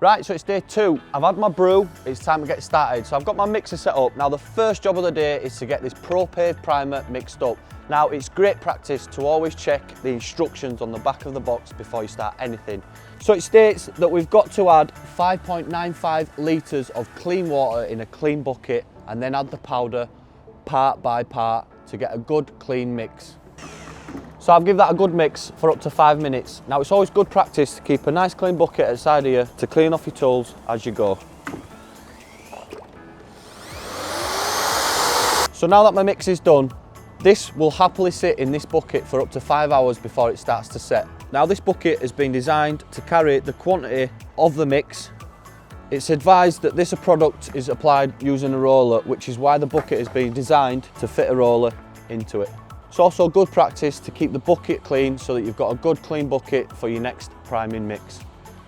Right, so it's day 2. I've had my brew, it's time to get started. So I've got my mixer set up. Now the first job of the day is to get this ProPave primer mixed up. Now it's great practice to always check the instructions on the back of the box before you start anything. So it states that we've got to add 5.95 litres of clean water in a clean bucket and then add the powder part by part to get a good clean mix. So I'll give that a good mix for up to 5 minutes. Now it's always good practice to keep a nice clean bucket at the side of you to clean off your tools as you go. So now that my mix is done, this will happily sit in this bucket for up to 5 hours before it starts to set. Now this bucket has been designed to carry the quantity of the mix. It's advised that this product is applied using a roller, which is why the bucket has been designed to fit a roller into it. It's also good practice to keep the bucket clean so that you've got a good clean bucket for your next priming mix.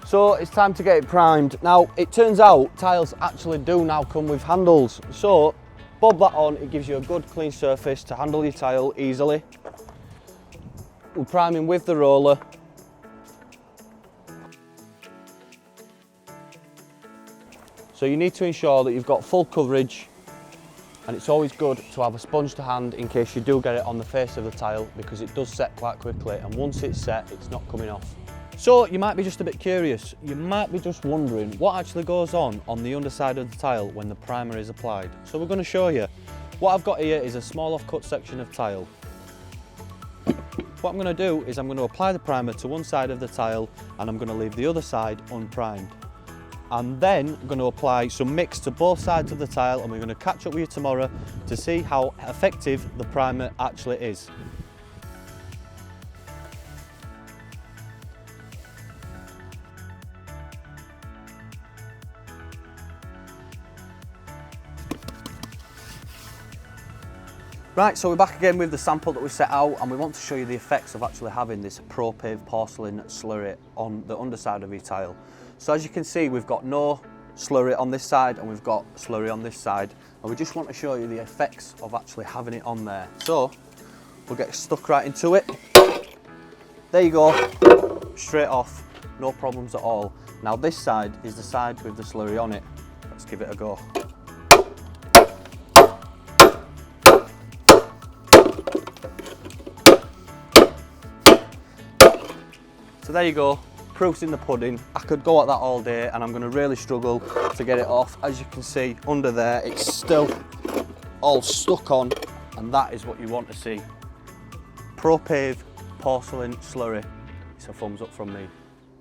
So it's time to get it primed. Now it turns out tiles actually do now come with handles. So bob that on, it gives you a good clean surface to handle your tile easily. We're priming with the roller. So you need to ensure that you've got full coverage, and it's always good to have a sponge to hand in case you do get it on the face of the tile, because it does set quite quickly, and once it's set, it's not coming off. So you might be just a bit curious, you might be just wondering what actually goes on the underside of the tile when the primer is applied. So we're going to show you. What I've got here is a small off-cut section of tile. What I'm going to do is I'm going to apply the primer to one side of the tile and I'm going to leave the other side unprimed. And then I'm going to apply some mix to both sides of the tile, and we're going to catch up with you tomorrow to see how effective the primer actually is. Right, so we're back again with the sample that we set out, and we want to show you the effects of actually having this ProPave porcelain slurry on the underside of your tile. So as you can see, we've got no slurry on this side and we've got slurry on this side, and we just want to show you the effects of actually having it on there. So we'll get stuck right into it. There you go, straight off, no problems at all. Now this side is the side with the slurry on it. Let's give it a go. So there you go, proof's in the pudding. I could go at that all day and I'm going to really struggle to get it off. As you can see under there, it's still all stuck on, and that is what you want to see. ProPave porcelain slurry. It's a thumbs up from me.